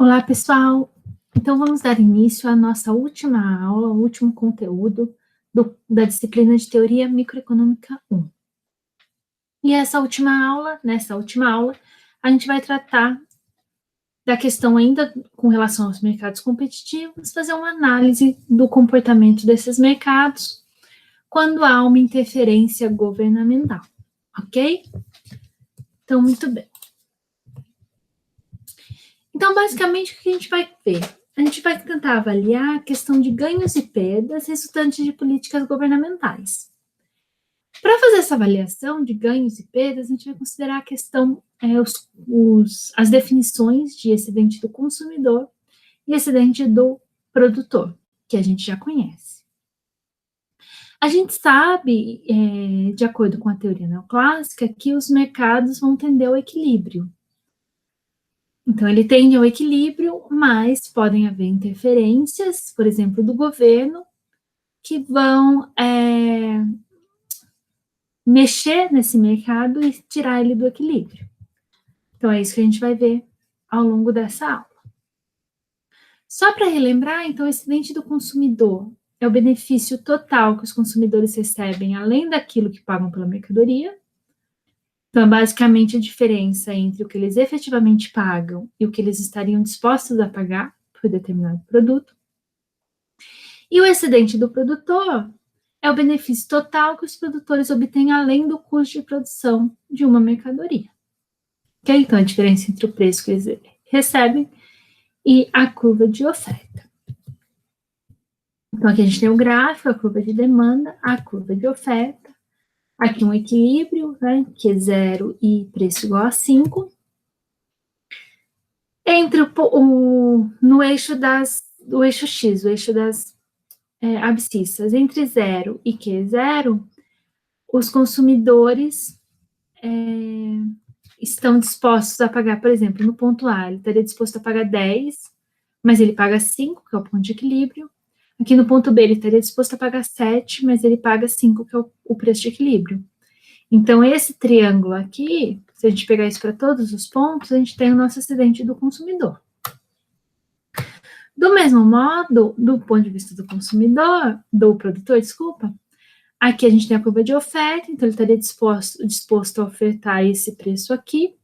Olá, pessoal! Então, vamos dar início à nossa última aula, o último conteúdo da disciplina de Teoria Microeconômica 1. E nessa última aula, a gente vai tratar da questão ainda com relação aos mercados competitivos, fazer uma análise do comportamento desses mercados quando há uma interferência governamental, ok? Então, muito bem. Então, basicamente, o que a gente vai ver? A gente vai tentar avaliar a questão de ganhos e perdas resultantes de políticas governamentais. Para fazer essa avaliação de ganhos e perdas, a gente vai considerar a questão, as definições de excedente do consumidor e excedente do produtor, que a gente já conhece. A gente sabe, de acordo com a teoria neoclássica, que os mercados vão tender ao equilíbrio. Então, ele tende ao equilíbrio, mas podem haver interferências, por exemplo, do governo, que vão mexer nesse mercado e tirar ele do equilíbrio. Então, é isso que a gente vai ver ao longo dessa aula. Só para relembrar, então, o excedente do consumidor é o benefício total que os consumidores recebem, além daquilo que pagam pela mercadoria. Então, é basicamente a diferença entre o que eles efetivamente pagam e o que eles estariam dispostos a pagar por determinado produto. E o excedente do produtor é o benefício total que os produtores obtêm além do custo de produção de uma mercadoria. Okay? Então, a diferença entre o preço que eles recebem e a curva de oferta. Então, aqui a gente tem o gráfico, a curva de demanda, a curva de oferta. Aqui um equilíbrio, né, que é 0 e preço igual a 5. Entre no eixo do eixo X, o eixo das abscissas, entre 0 e Q0, os consumidores estão dispostos a pagar, por exemplo, no ponto A, ele estaria disposto a pagar 10, mas ele paga 5, que é o ponto de equilíbrio. Aqui no ponto B, ele estaria disposto a pagar 7, mas ele paga 5, que é o preço de equilíbrio. Então, esse triângulo aqui, se a gente pegar isso para todos os pontos, a gente tem o nosso excedente do consumidor. Do mesmo modo, do ponto de vista do consumidor, do produtor, desculpa, aqui a gente tem a curva de oferta, então ele estaria disposto a ofertar esse preço aqui,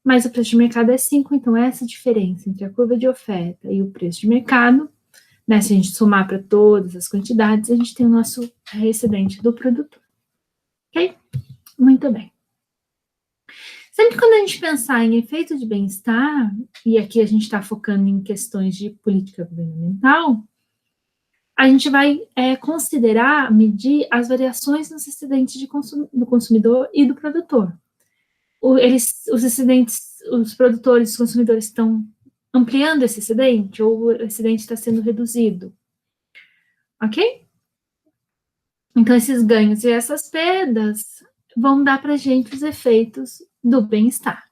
mas o preço de mercado é 5, então essa diferença entre a curva de oferta e o preço de mercado, né, se a gente somar para todas as quantidades, a gente tem o nosso excedente do produtor. Ok? Muito bem. Sempre quando a gente pensar em efeito de bem-estar, e aqui a gente está focando em questões de política governamental, a gente vai considerar, medir as variações nos excedentes do consumidor e do produtor. Os excedentes, os produtores, os consumidores estão ampliando esse excedente, ou o excedente está sendo reduzido. Ok? Então, esses ganhos e essas perdas vão dar para a gente os efeitos do bem-estar.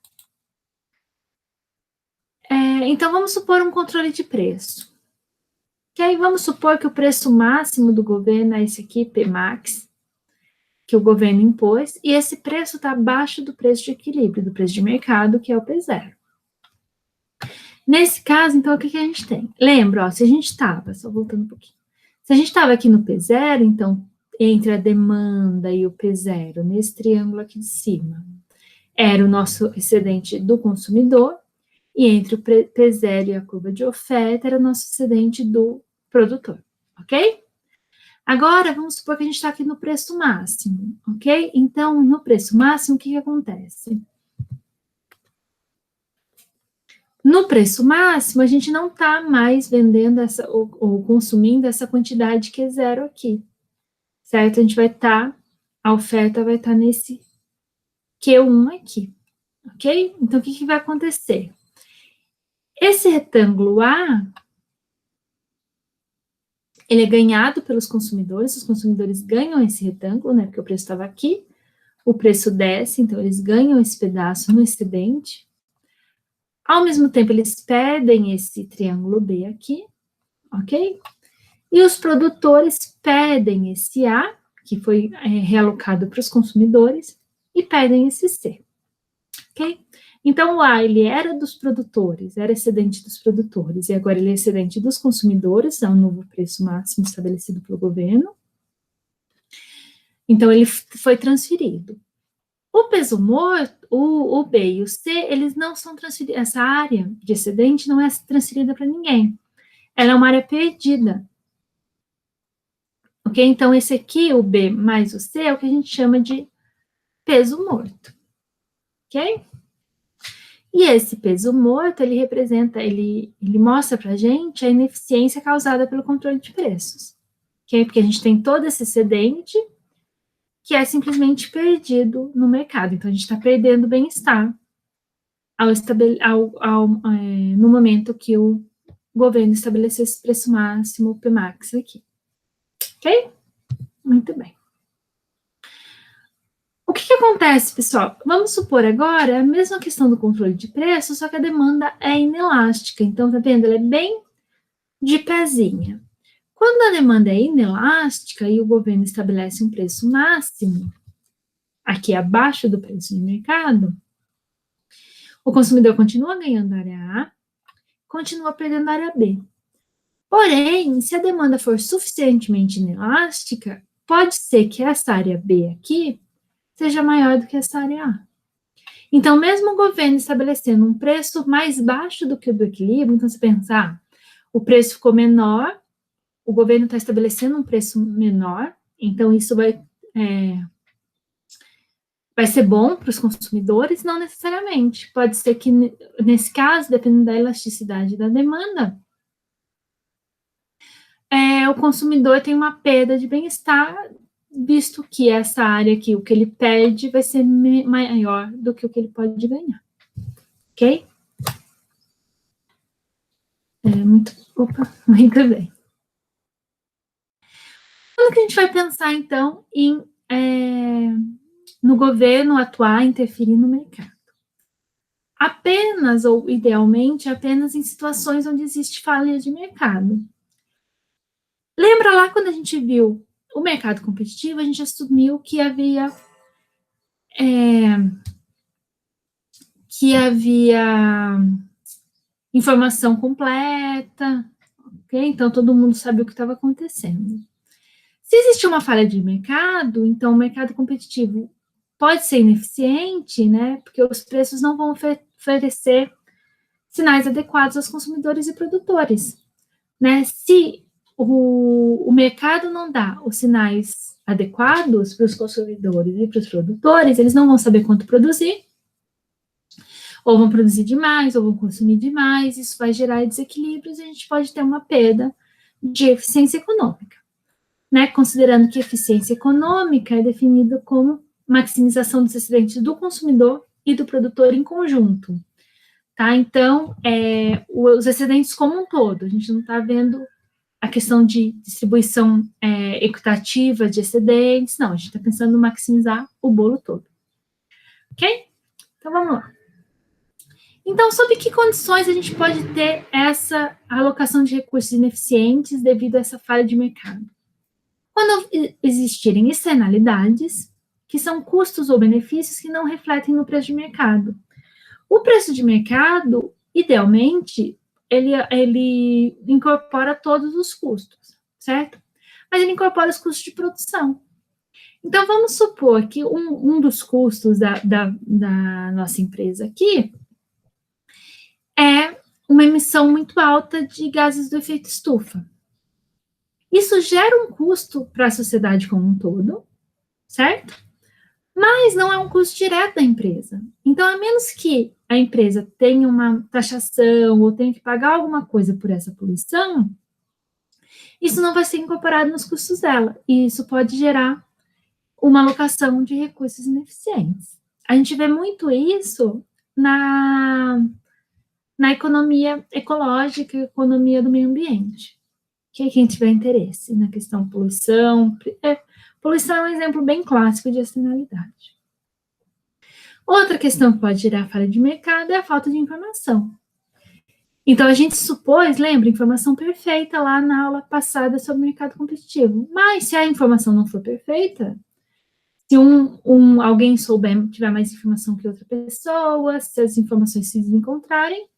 Então, vamos supor um controle de preço. Que aí vamos supor que o preço máximo do governo é esse aqui, Pmax, que o governo impôs, e esse preço está abaixo do preço de equilíbrio, do preço de mercado, que é o P0. Nesse caso, então, o que a gente tem? Lembra, ó, se a gente estava, só voltando um pouquinho, se a gente estava aqui no P0, então, entre a demanda e o P0, nesse triângulo aqui de cima, era o nosso excedente do consumidor, e entre o P0 e a curva de oferta era o nosso excedente do produtor, ok? Agora, vamos supor que a gente está aqui no preço máximo, ok? Então, no preço máximo, o que acontece? No preço máximo, a gente não está mais vendendo ou consumindo essa quantidade que é 0 aqui, certo? A gente vai estar, a oferta vai estar nesse Q1 aqui, ok? Então, o que vai acontecer? Esse retângulo A, ele é ganhado pelos consumidores, os consumidores ganham esse retângulo, né, porque o preço estava aqui, o preço desce, então eles ganham esse pedaço no excedente. Ao mesmo tempo, eles perdem esse triângulo B aqui, ok? E os produtores perdem esse A, que foi realocado para os consumidores, e perdem esse C, ok? Então, o A, ele era dos produtores, era excedente dos produtores, e agora ele é excedente dos consumidores, é um novo preço máximo estabelecido pelo governo. Então, ele foi transferido. O peso morto, o B e o C, eles não são transferidos, essa área de excedente não é transferida para ninguém. Ela é uma área perdida. Ok? Então, esse aqui, o B mais o C, é o que a gente chama de peso morto. Ok? E esse peso morto, ele representa, ele mostra para a gente a ineficiência causada pelo controle de preços. Ok? Porque a gente tem todo esse excedente que é simplesmente perdido no mercado. Então, a gente está perdendo bem-estar no momento que o governo estabeleceu esse preço máximo, o PMAX aqui. Ok? Muito bem. O que acontece, pessoal? Vamos supor agora a mesma questão do controle de preço, só que a demanda é inelástica. Então, tá vendo? Ela é bem de pezinha. Quando a demanda é inelástica e o governo estabelece um preço máximo, aqui abaixo do preço de mercado, o consumidor continua ganhando a área A, continua perdendo a área B. Porém, se a demanda for suficientemente inelástica, pode ser que essa área B aqui seja maior do que essa área A. Então, mesmo o governo estabelecendo um preço mais baixo do que o do equilíbrio, então, se pensar, o preço ficou menor, o governo está estabelecendo um preço menor, então isso vai ser bom para os consumidores? Não necessariamente. Pode ser que, nesse caso, dependendo da elasticidade da demanda, o consumidor tem uma perda de bem-estar, visto que essa área aqui, o que ele perde, vai ser maior do que o que ele pode ganhar. Ok? Muito bem. Quando que a gente vai pensar, então, no governo atuar, interferir no mercado? Apenas, ou idealmente, apenas em situações onde existe falha de mercado. Lembra lá quando a gente viu o mercado competitivo, a gente assumiu que havia informação completa, ok? Então todo mundo sabia o que estava acontecendo. Se existe uma falha de mercado, então o mercado competitivo pode ser ineficiente, né? Porque os preços não vão oferecer sinais adequados aos consumidores e produtores, né? Se o mercado não dá os sinais adequados para os consumidores e para os produtores, eles não vão saber quanto produzir, ou vão produzir demais, ou vão consumir demais, isso vai gerar desequilíbrios e a gente pode ter uma perda de eficiência econômica, né? Considerando que eficiência econômica é definida como maximização dos excedentes do consumidor e do produtor em conjunto, tá? Então, os excedentes como um todo, a gente não está vendo a questão de distribuição equitativa de excedentes, não, a gente está pensando em maximizar o bolo todo, ok? Então, vamos lá. Então, sob que condições a gente pode ter essa alocação de recursos ineficientes devido a essa falha de mercado? Quando existirem externalidades, que são custos ou benefícios que não refletem no preço de mercado. O preço de mercado, idealmente, ele incorpora todos os custos, certo? Mas ele incorpora os custos de produção. Então, vamos supor que um dos custos da nossa empresa aqui é uma emissão muito alta de gases do efeito estufa. Isso gera um custo para a sociedade como um todo, certo? Mas não é um custo direto da empresa. Então, a menos que a empresa tenha uma taxação ou tenha que pagar alguma coisa por essa poluição, isso não vai ser incorporado nos custos dela. E isso pode gerar uma alocação de recursos ineficientes. A gente vê muito isso na economia ecológica, economia do meio ambiente. Quem tiver interesse na questão poluição, poluição é um exemplo bem clássico de externalidade. Outra questão que pode gerar falha de mercado é a falta de informação. Então, a gente supôs, lembra, informação perfeita lá na aula passada sobre mercado competitivo. Mas, se a informação não for perfeita, se se alguém souber, tiver mais informação que outra pessoa, se as informações se desencontrarem,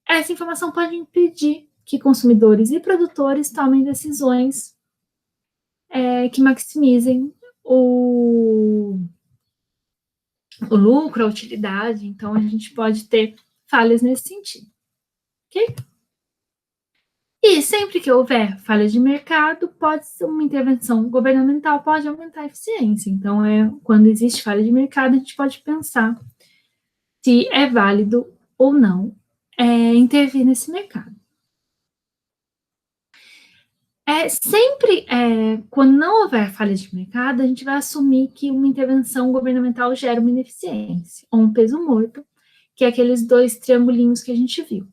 essa informação pode impedir que consumidores e produtores tomem decisões que maximizem o lucro, a utilidade. Então, a gente pode ter falhas nesse sentido. Ok? E sempre que houver falhas de mercado, pode ser uma intervenção governamental, pode aumentar a eficiência. Então, quando existe falha de mercado, a gente pode pensar se é válido ou não intervir nesse mercado. Sempre, quando não houver falha de mercado, a gente vai assumir que uma intervenção governamental gera uma ineficiência, ou um peso morto, que é aqueles 2 triangulinhos que a gente viu.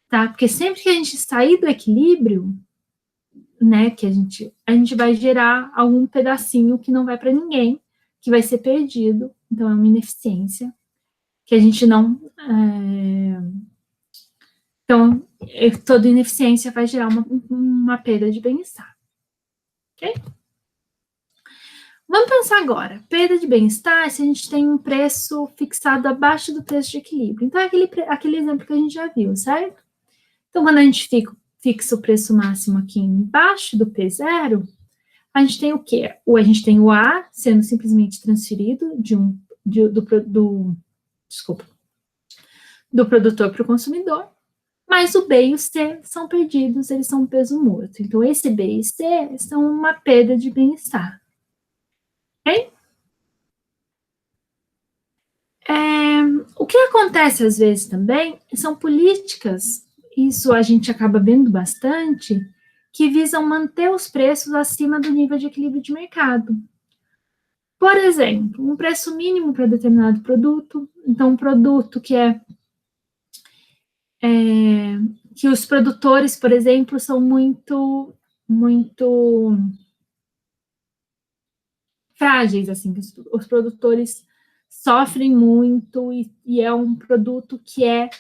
Tá? Porque sempre que a gente sair do equilíbrio, né, que a gente vai gerar algum pedacinho que não vai para ninguém, que vai ser perdido, então é uma ineficiência, que a gente não... Então, toda ineficiência vai gerar uma perda de bem-estar. Ok? Vamos pensar agora, perda de bem-estar se a gente tem um preço fixado abaixo do preço de equilíbrio. Então, é aquele exemplo que a gente já viu, certo? Então, quando a gente fixa o preço máximo aqui embaixo do P0, a gente tem o quê? A gente tem o A sendo simplesmente transferido do produtor para o consumidor, mas o B e o C são perdidos, eles são um peso morto. Então, esse B e C são uma perda de bem-estar. Ok? O que acontece às vezes também são políticas, isso a gente acaba vendo bastante, que visam manter os preços acima do nível de equilíbrio de mercado. Por exemplo, um preço mínimo para determinado produto, então um produto que que os produtores, por exemplo, são muito frágeis, assim, que os produtores sofrem muito e é um produto que é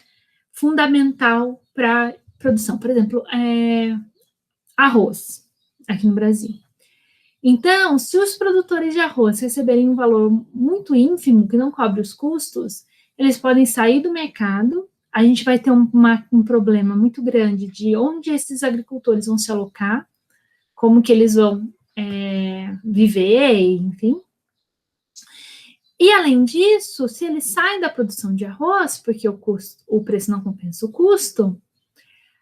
fundamental para a produção. Por exemplo, arroz, aqui no Brasil. Então, se os produtores de arroz receberem um valor muito ínfimo, que não cobre os custos, eles podem sair do mercado, a gente vai ter um problema muito grande de onde esses agricultores vão se alocar, como que eles vão viver, enfim. E, além disso, se eles saem da produção de arroz, porque o preço não compensa o custo,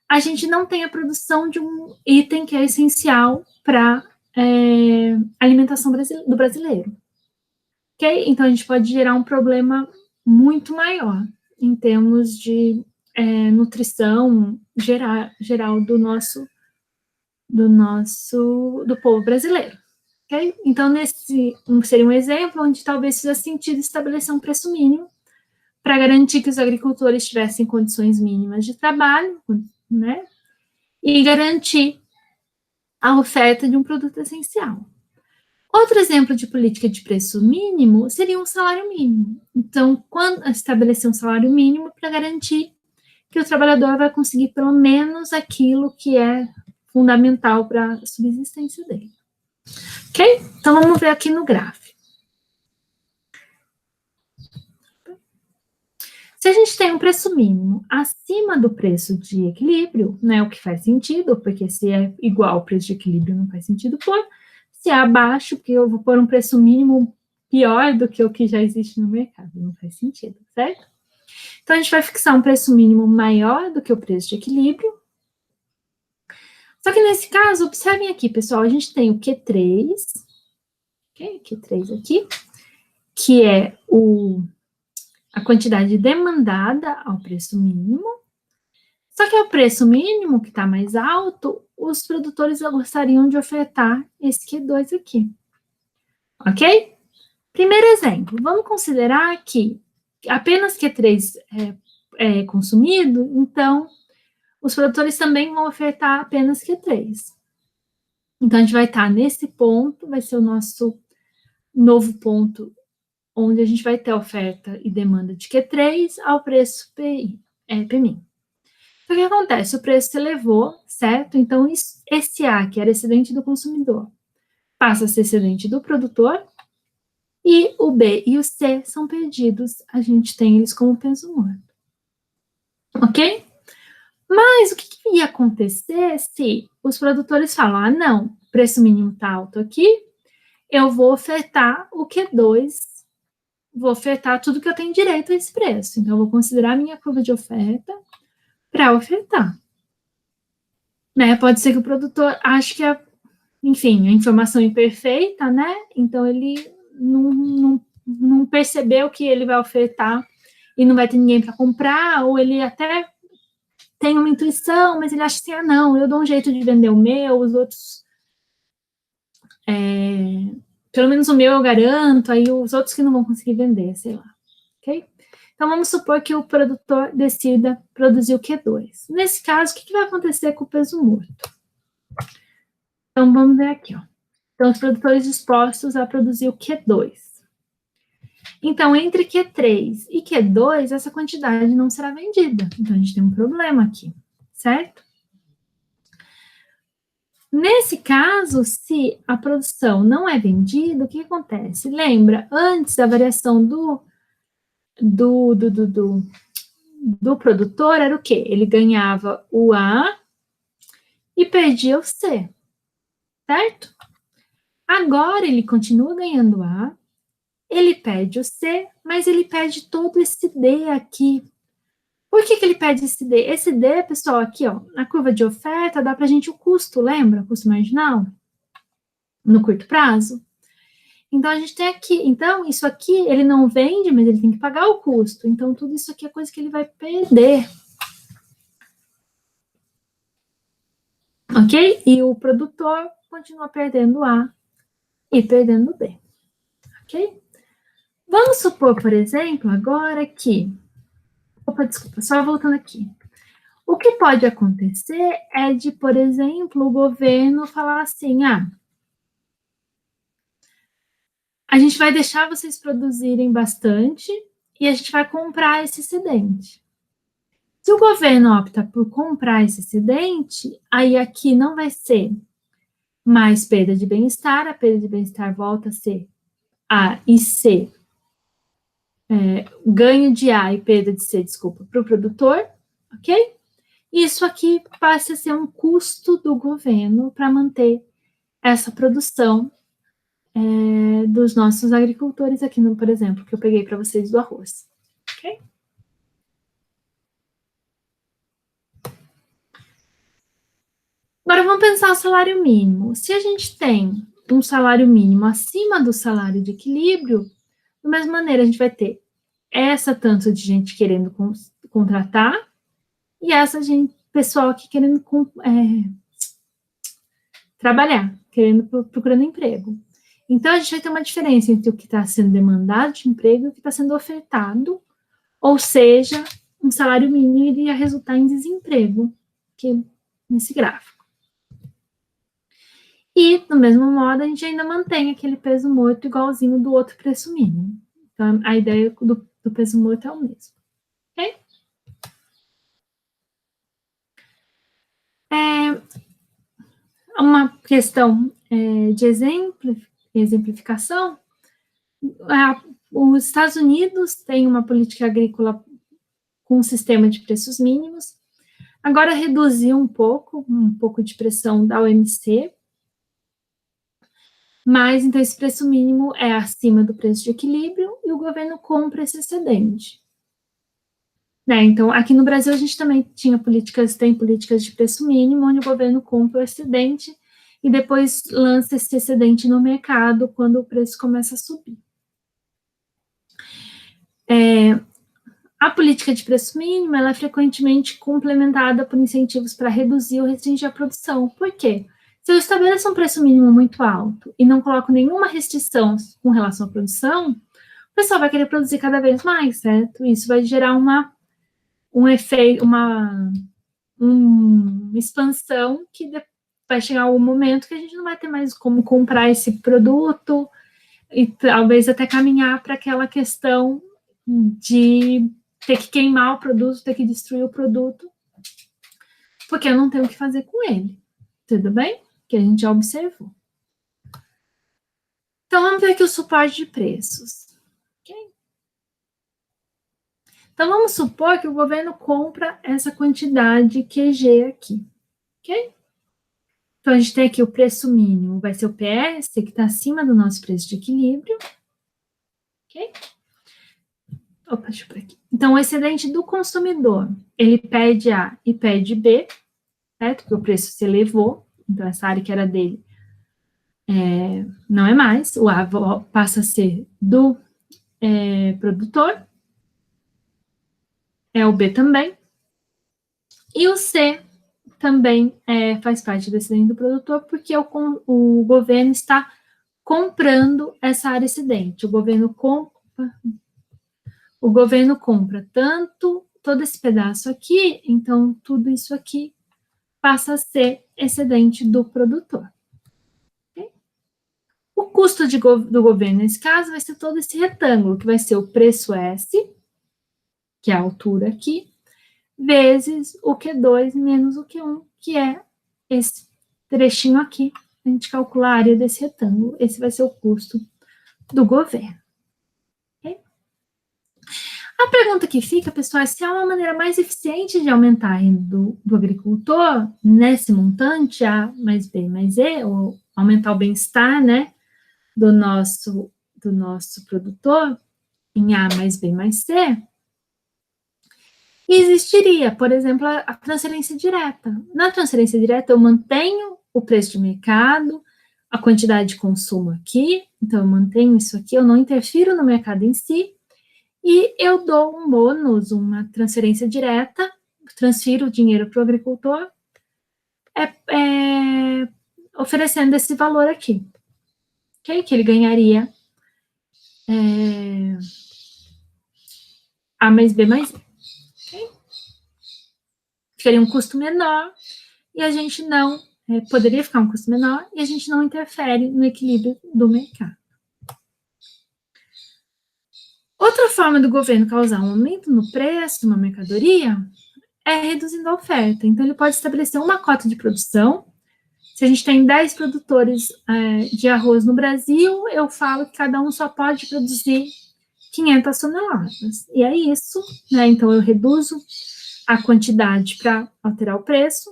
a gente não tem a produção de um item que é essencial para alimentação do brasileiro. Ok? Então, a gente pode gerar um problema muito maior em termos de nutrição geral do povo brasileiro. Okay? Então, seria um exemplo onde talvez fizesse sentido estabelecer um preço mínimo para garantir que os agricultores tivessem condições mínimas de trabalho, né? E garantir a oferta de um produto essencial. Outro exemplo de política de preço mínimo seria um salário mínimo. Então, quando estabelecer um salário mínimo para garantir que o trabalhador vai conseguir pelo menos aquilo que é fundamental para a subsistência dele. Ok? Então, vamos ver aqui no gráfico. Se a gente tem um preço mínimo acima do preço de equilíbrio, né, o que faz sentido, porque se é igual ao preço de equilíbrio, não faz sentido pôr. Se é abaixo, porque eu vou pôr um preço mínimo pior do que o que já existe no mercado, não faz sentido, certo? Então, a gente vai fixar um preço mínimo maior do que o preço de equilíbrio. Só que nesse caso, observem aqui, pessoal, a gente tem o Q3, okay? Q3 aqui, que é a quantidade demandada ao preço mínimo. Só que ao preço mínimo, que está mais alto, os produtores gostariam de ofertar esse Q2 aqui. Ok? Primeiro exemplo, vamos considerar que apenas Q3 é consumido, então os produtores também vão ofertar apenas Q3. Então, a gente vai estar nesse ponto, vai ser o nosso novo ponto, onde a gente vai ter oferta e demanda de Q3 ao preço PMI. Então, o que acontece? O preço se elevou, certo? Então, esse A, que era excedente do consumidor, passa a ser excedente do produtor, E o B e o C são perdidos, a gente tem eles como peso morto. Ok? Mas o que ia acontecer se os produtores falam, ah, não, o preço mínimo está alto aqui, eu vou ofertar o Q2, vou ofertar tudo que eu tenho direito a esse preço. Então, eu vou considerar a minha curva de oferta para ofertar. Né? Pode ser que o produtor ache que, enfim, a informação imperfeita, né? Então, ele não percebeu que ele vai ofertar e não vai ter ninguém para comprar, ou ele até tem uma intuição, mas ele acha assim, ah, não, eu dou um jeito de vender o meu, os outros, pelo menos o meu eu garanto, aí os outros que não vão conseguir vender, sei lá, ok? Então, vamos supor que o produtor decida produzir o Q2. Nesse caso, o que vai acontecer com o peso morto? Então, vamos ver aqui, ó. Então, os produtores dispostos a produzir o Q2. Então, entre Q3 e Q2, essa quantidade não será vendida. Então, a gente tem um problema aqui, certo? Nesse caso, se a produção não é vendida, o que acontece? Lembra, antes da variação do produtor, era o quê? Ele ganhava o A e perdia o C, certo? Agora, ele continua ganhando A, ele perde o C, mas ele perde todo esse D aqui. Por que ele perde esse D? Esse D, pessoal, aqui, ó, na curva de oferta, dá pra gente o custo, lembra? O custo marginal? No curto prazo. Então, a gente tem aqui, então, isso aqui, ele não vende, mas ele tem que pagar o custo. Então, tudo isso aqui é coisa que ele vai perder. Ok? E o produtor continua perdendo A e perdendo B. Ok? Vamos supor, por exemplo, agora que... Opa, desculpa, só voltando aqui. O que pode acontecer é de, por exemplo, o governo falar assim, ah, a gente vai deixar vocês produzirem bastante e a gente vai comprar esse excedente. Se o governo opta por comprar esse excedente, aí aqui não vai ser mais perda de bem-estar, a perda de bem-estar volta a ser A e C, ganho de A e perda de C, desculpa, para o produtor, ok? Isso aqui passa a ser um custo do governo para manter essa produção dos nossos agricultores aqui, no, por exemplo, que eu peguei para vocês do arroz, ok? Agora vamos pensar o salário mínimo. Se a gente tem um salário mínimo acima do salário de equilíbrio, da mesma maneira a gente vai ter essa tanto de gente querendo contratar e essa gente, pessoal aqui querendo trabalhar, procurando emprego. Então a gente vai ter uma diferença entre o que está sendo demandado de emprego e o que está sendo ofertado, ou seja, um salário mínimo iria resultar em desemprego, que nesse gráfico. E, do mesmo modo, a gente ainda mantém aquele peso morto igualzinho do outro preço mínimo. Então, a ideia do peso morto é o mesmo. Ok? Uma questão de exemplificação. Os Estados Unidos têm uma política agrícola com um sistema de preços mínimos. Agora reduziu um pouco de pressão da OMC, mas então esse preço mínimo é acima do preço de equilíbrio e o governo compra esse excedente. Né, então, aqui no Brasil a gente também tem políticas de preço mínimo, onde o governo compra o excedente e depois lança esse excedente no mercado quando o preço começa a subir. A política de preço mínimo ela é frequentemente complementada por incentivos para reduzir ou restringir a produção. Por quê? Se eu estabeleço um preço mínimo muito alto e não coloco nenhuma restrição com relação à produção, o pessoal vai querer produzir cada vez mais, certo? Isso vai gerar um efeito, uma expansão que vai chegar um momento que a gente não vai ter mais como comprar esse produto e talvez até caminhar para aquela questão de ter que queimar o produto, ter que destruir o produto, porque eu não tenho o que fazer com ele. Tudo bem? Que a gente já observou. Então, vamos ver aqui o suporte de preços. Okay? Então, vamos supor que o governo compra essa quantidade QG aqui. Ok? Então, a gente tem aqui o preço mínimo, vai ser o PS, que está acima do nosso preço de equilíbrio. Ok? Opa, deixa eu por aqui. Então, o excedente do consumidor, ele pede A e pede B, certo? Porque o preço se elevou, então essa área que era dele não é mais, o A passa a ser do produtor, o B também, e o C também faz parte do excedente do produtor, porque o governo está comprando essa área excedente. O governo compra tanto todo esse pedaço aqui, então tudo isso aqui passa a ser excedente do produtor. Okay? O custo do governo, nesse caso, vai ser todo esse retângulo, que vai ser o preço S, que é a altura aqui, vezes o Q2 menos o Q1, que é esse trechinho aqui. A gente calcula a área desse retângulo. Esse vai ser o custo do governo. Okay? A pergunta que fica, pessoal, é se há uma maneira mais eficiente de aumentar a renda do agricultor nesse montante A mais B mais E, ou aumentar o bem-estar, né, do nosso produtor em A mais B mais C, existiria, por exemplo, a transferência direta. Na transferência direta, eu mantenho o preço de mercado, a quantidade de consumo aqui, então eu mantenho isso aqui, eu não interfiro no mercado em si, e eu dou um bônus, uma transferência direta, transfiro o dinheiro para o agricultor, oferecendo esse valor aqui, okay? Que ele ganharia A mais B mais E. Okay? Ficaria um custo menor e a gente não, poderia ficar um custo menor e a gente não interfere no equilíbrio do mercado. Outra forma do governo causar um aumento no preço de uma mercadoria é reduzindo a oferta. Então, ele pode estabelecer uma cota de produção. Se a gente tem 10 produtores de arroz no Brasil, eu falo que cada um só pode produzir 500 toneladas. E é isso, né? Então, eu reduzo a quantidade para alterar o preço.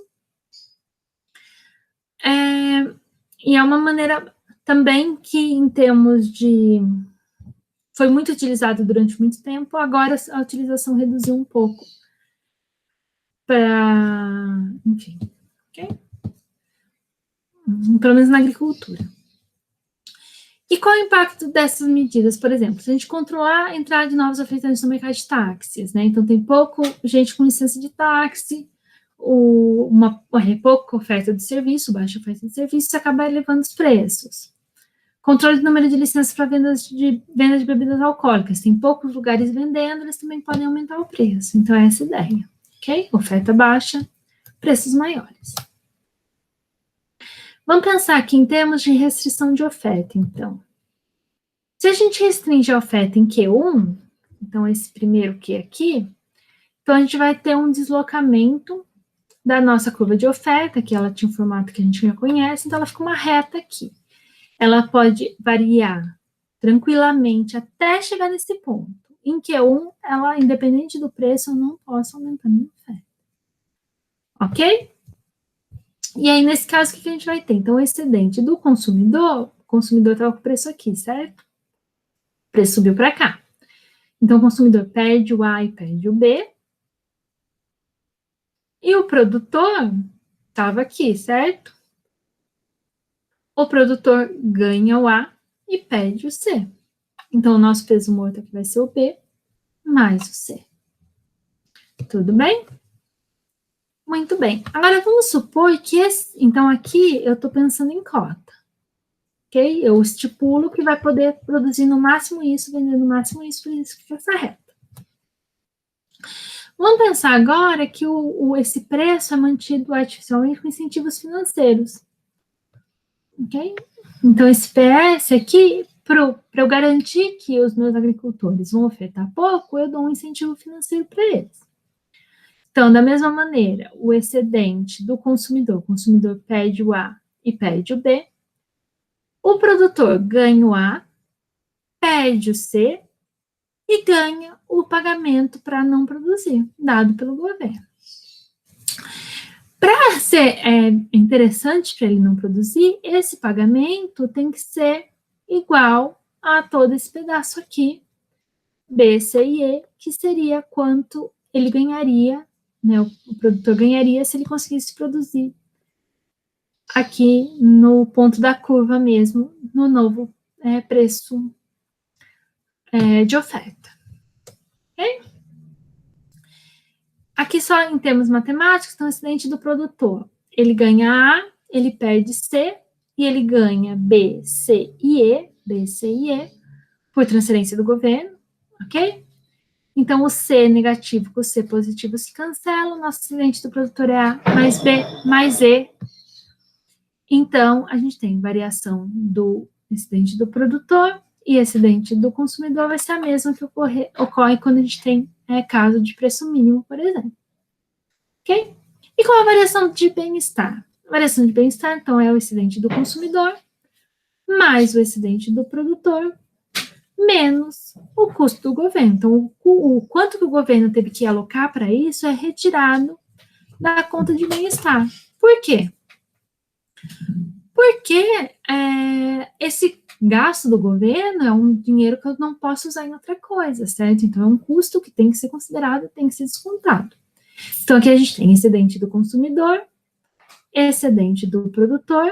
E é uma maneira também que, em termos de... Foi muito utilizado durante muito tempo, agora a utilização reduziu um pouco. Enfim, ok? Pelo menos na agricultura. E qual é o impacto dessas medidas? Por exemplo, se a gente controlar a entrada de novos ofertantes no mercado de táxis, né? Então, tem pouco gente com licença de táxi, pouca oferta de serviço, baixa oferta de serviço, isso acaba elevando os preços. Controle do número de licenças para venda de bebidas alcoólicas. Tem poucos lugares vendendo, eles também podem aumentar o preço. Então, é essa a ideia, ok? Oferta baixa, preços maiores. Vamos pensar aqui em termos de restrição de oferta, então. Se a gente restringe a oferta em Q1, então esse primeiro Q aqui, então a gente vai ter um deslocamento da nossa curva de oferta, que ela tinha um formato que a gente já conhece, então ela fica uma reta aqui. Ela pode variar tranquilamente até chegar nesse ponto. Em Q1, ela, independente do preço, eu não posso aumentar minha oferta. Ok? E aí, nesse caso, o que a gente vai ter? Então, o excedente do consumidor, o consumidor estava com o preço aqui, certo? O preço subiu para cá. Então, o consumidor perde o A e perde o B. E o produtor estava aqui, certo? O produtor ganha o A e perde o C. Então, o nosso peso morto aqui vai ser o B mais o C. Tudo bem? Muito bem. Agora, vamos supor que então, aqui eu estou pensando em cota. Ok? Eu estipulo que vai poder produzir no máximo isso, vender no máximo isso, por isso que fica essa reta. Vamos pensar agora que esse preço é mantido artificialmente com incentivos financeiros. Ok? Então, esse PS aqui, para eu garantir que os meus agricultores vão ofertar pouco, eu dou um incentivo financeiro para eles. Então, da mesma maneira, o excedente do consumidor, o consumidor pede o A e pede o B, O produtor ganha o A, perde o C e ganha o pagamento para não produzir, dado pelo governo. Para ser interessante para ele não produzir, esse pagamento tem que ser igual a todo esse pedaço aqui, B, C e E, que seria quanto ele ganharia, né, o produtor ganharia se ele conseguisse produzir aqui no ponto da curva mesmo, no novo preço de oferta. Okay? Aqui só em termos matemáticos, então, o excedente do produtor. Ele ganha A, ele perde C, e ele ganha B, C e E, B, C e E, por transferência do governo, ok? Então, o C negativo com o C positivo se cancela, o nosso excedente do produtor é A mais B mais E. Então, a gente tem variação do excedente do produtor e excedente do consumidor vai ser a mesma que ocorre quando a gente tem caso de preço mínimo, por exemplo. Ok? E qual a variação de bem-estar? A variação de bem-estar, então, é o excedente do consumidor mais o excedente do produtor menos o custo do governo. Então, o quanto que o governo teve que alocar para isso é retirado da conta de bem-estar. Por quê? Porque esse gasto do governo é um dinheiro que eu não posso usar em outra coisa, certo? Então, é um custo que tem que ser considerado, tem que ser descontado. Então, aqui a gente tem excedente do consumidor, excedente do produtor,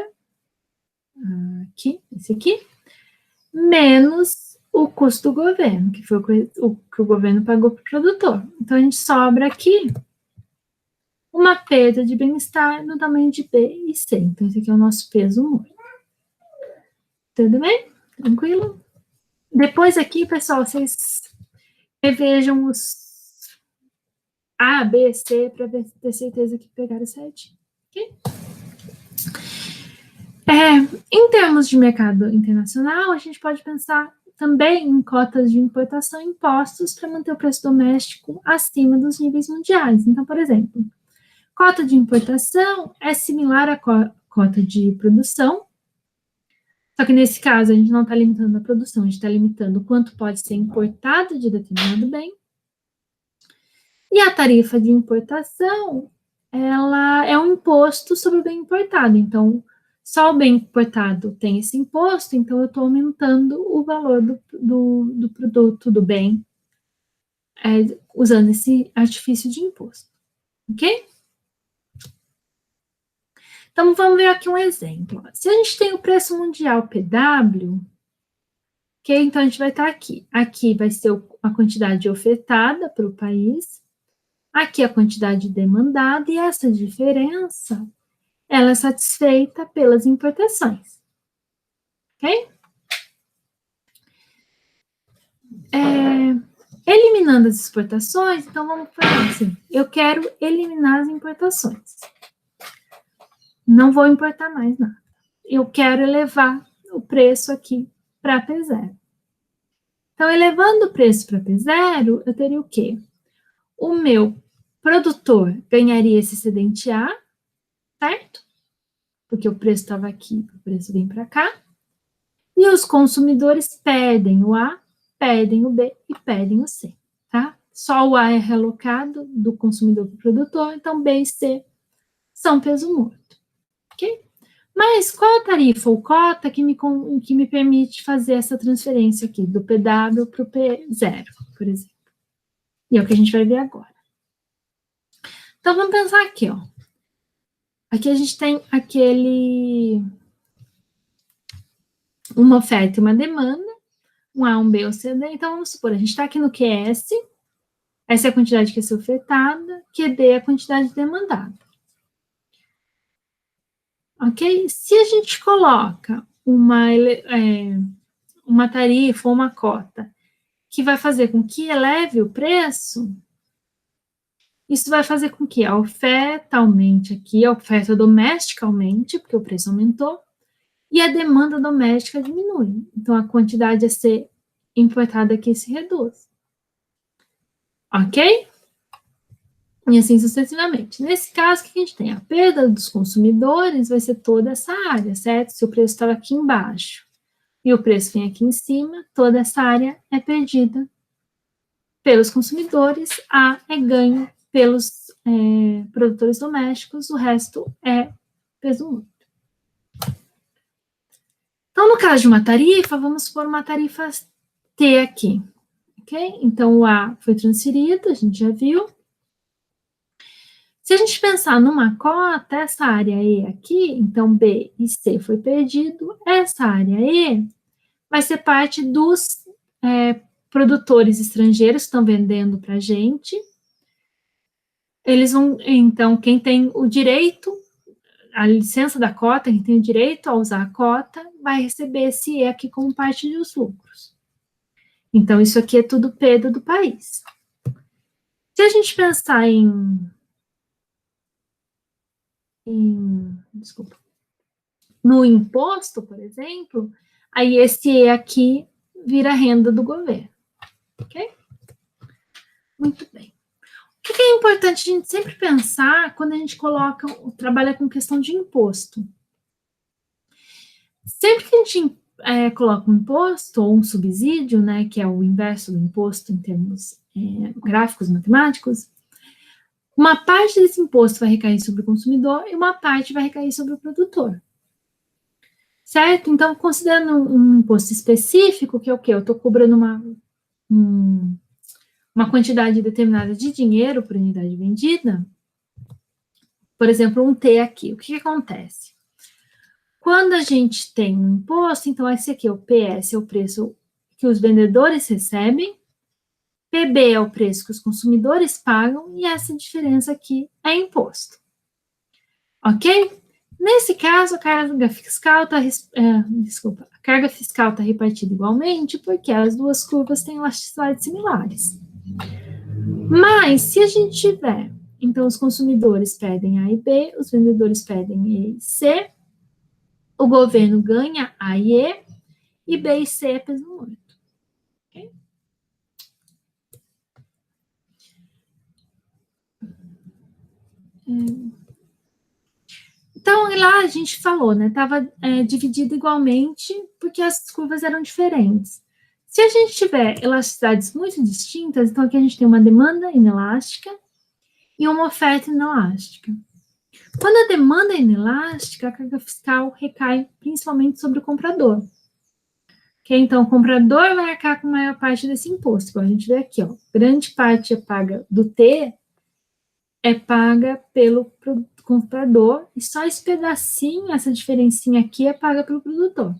aqui, esse aqui, menos o custo do governo, que foi o que o governo pagou para o produtor. Então, a gente sobra aqui uma perda de bem-estar no tamanho de B e C. Então, esse aqui é o nosso peso morto. Tudo bem? Tranquilo? Depois aqui, pessoal, vocês revejam os A, B, C, para ter certeza que pegaram certinho. Ok? Em termos de mercado internacional, a gente pode pensar também em cotas de importação e impostos para manter o preço doméstico acima dos níveis mundiais. Então, por exemplo, cota de importação é similar à cota de produção, só que nesse caso a gente não está limitando a produção, a gente está limitando o quanto pode ser importado de determinado bem. E a tarifa de importação, ela é um imposto sobre o bem importado. Então, só o bem importado tem esse imposto, então eu estou aumentando o valor do produto, do bem, usando esse artifício de imposto. Ok? Então, vamos ver aqui um exemplo. Se a gente tem o preço mundial PW, ok? Então, a gente vai estar aqui. Aqui vai ser a quantidade ofertada para o país, aqui a quantidade demandada, e essa diferença, ela é satisfeita pelas importações. Ok? Eliminando as exportações, então vamos falar assim, eu quero eliminar as importações. Não vou importar mais nada. Eu quero elevar o preço aqui para P0. Então, elevando o preço para P0, eu teria o quê? O meu produtor ganharia esse excedente A, certo? Porque o preço estava aqui, o preço vem para cá. E os consumidores perdem o A, perdem o B e perdem o C, tá? Só o A é realocado do consumidor para o produtor, então B e C são peso morto, ok? Mas qual a tarifa ou cota que me permite fazer essa transferência aqui, do PW para o P0, por exemplo? E é o que a gente vai ver agora. Então, vamos pensar aqui, ó. Aqui a gente tem uma oferta e uma demanda, um A, um B, um C, D. Então, vamos supor, a gente está aqui no QS, essa é a quantidade que é ser ofertada, QD é a quantidade demandada. Ok? Se a gente coloca uma tarifa ou uma cota que vai fazer com que eleve o preço, isso vai fazer com que a oferta aumente aqui, a oferta doméstica aumente, porque o preço aumentou, e a demanda doméstica diminui. Então, a quantidade a ser importada aqui se reduz. Ok? E assim sucessivamente. Nesse caso, o que a gente tem? A perda dos consumidores vai ser toda essa área, certo? Se o preço estava aqui embaixo e o preço vem aqui em cima, toda essa área é perdida pelos consumidores, A é ganho pelos produtores domésticos, o resto é peso morto. Então, no caso de uma tarifa, vamos supor uma tarifa T aqui, ok? Então, o A foi transferido, a gente já viu. Se a gente pensar numa cota, essa área E aqui, então B e C foi perdido, essa área E vai ser parte dos produtores estrangeiros que estão vendendo para a gente. Eles vão, então, quem tem o direito, a licença da cota, quem tem o direito a usar a cota, vai receber esse E aqui como parte dos lucros. Então, isso aqui é tudo perda do país. Se a gente pensar desculpa, no imposto, por exemplo, aí esse E aqui vira renda do governo, ok? Muito bem. O que é importante a gente sempre pensar quando a gente trabalha com questão de imposto? Sempre que a gente coloca um imposto ou um subsídio, né, que é o inverso do imposto em termos gráficos matemáticos, uma parte desse imposto vai recair sobre o consumidor e uma parte vai recair sobre o produtor. Certo? Então, considerando um imposto específico, que é o quê? Eu estou cobrando uma quantidade determinada de dinheiro por unidade vendida, por exemplo, um T aqui. O que acontece? Quando a gente tem um imposto, então esse aqui, o PS, é o preço que os vendedores recebem, PB é o preço que os consumidores pagam, e essa diferença aqui é imposto. Ok? Nesse caso, a carga fiscal está a carga fiscal está repartida igualmente, porque as duas curvas têm elasticidades similares. Mas, se a gente tiver, então, os consumidores pedem A e B, os vendedores pedem E e C, o governo ganha A e B e C é peso morto. Okay? Então, lá a gente falou, né? Estava dividido igualmente porque as curvas eram diferentes. Se a gente tiver elasticidades muito distintas, então aqui a gente tem uma demanda inelástica e uma oferta inelástica. Quando a demanda é inelástica, a carga fiscal recai principalmente sobre o comprador. Okay? Então, o comprador vai arcar com a maior parte desse imposto. Igual a gente vê aqui, ó, grande parte é paga do T, é paga pelo comprador, e só esse pedacinho, essa diferencinha aqui, é paga pelo produtor.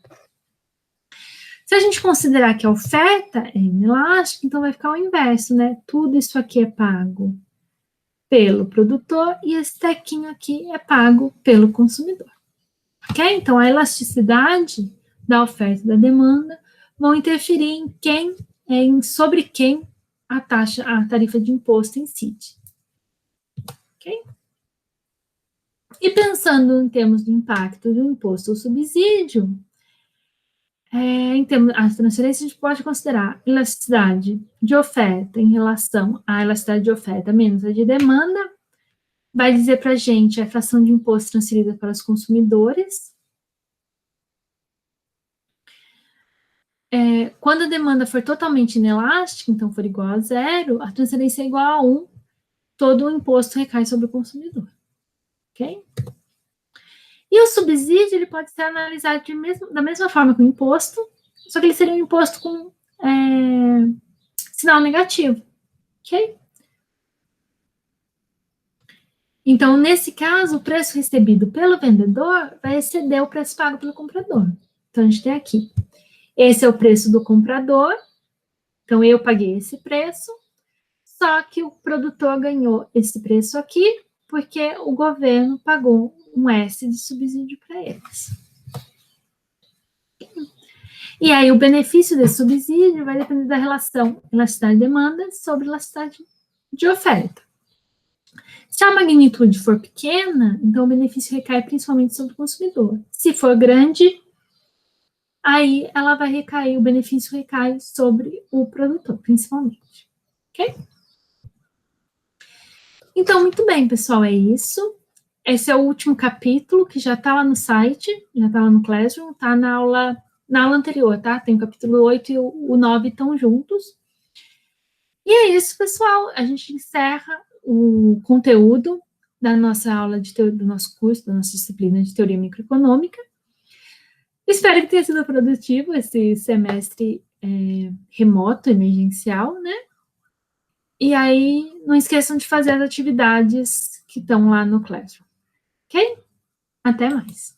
Se a gente considerar que a oferta é inelástica, então vai ficar o inverso, né? Tudo isso aqui é pago pelo produtor e esse tequinho aqui é pago pelo consumidor. Ok? Então, a elasticidade da oferta e da demanda vão interferir sobre quem a tarifa de imposto incide. Ok? E pensando em termos do impacto do imposto ou subsídio, em termos das transferências, a gente pode considerar elasticidade de oferta em relação à elasticidade de oferta menos a de demanda, vai dizer para a gente a fração de imposto transferida para os consumidores. Quando a demanda for totalmente inelástica, então for igual a zero, a transferência é igual a 1, todo o imposto recai sobre o consumidor. Ok? E o subsídio, ele pode ser analisado da mesma forma que o imposto, só que ele seria um imposto com sinal negativo. Ok? Então, nesse caso, o preço recebido pelo vendedor vai exceder o preço pago pelo comprador. Então, a gente tem aqui. Esse é o preço do comprador. Então, eu paguei esse preço, só que o produtor ganhou esse preço aqui, porque o governo pagou um S de subsídio para eles. E aí, o benefício desse subsídio vai depender da relação elasticidade de demanda sobre elasticidade de oferta. Se a magnitude for pequena, então o benefício recai principalmente sobre o consumidor. Se for grande, aí ela vai recair, o benefício recai sobre o produtor, principalmente. Ok? Então, muito bem, pessoal, é isso. Esse é o último capítulo, que já está lá no site, já está lá no Classroom, está na aula anterior, tá? Tem o capítulo 8 e o 9 estão juntos. E é isso, pessoal. A gente encerra o conteúdo da nossa aula do nosso curso, da nossa disciplina de teoria microeconômica. Espero que tenha sido produtivo esse semestre remoto, emergencial, né? E aí, não esqueçam de fazer as atividades que estão lá no Classroom. Ok? Até mais.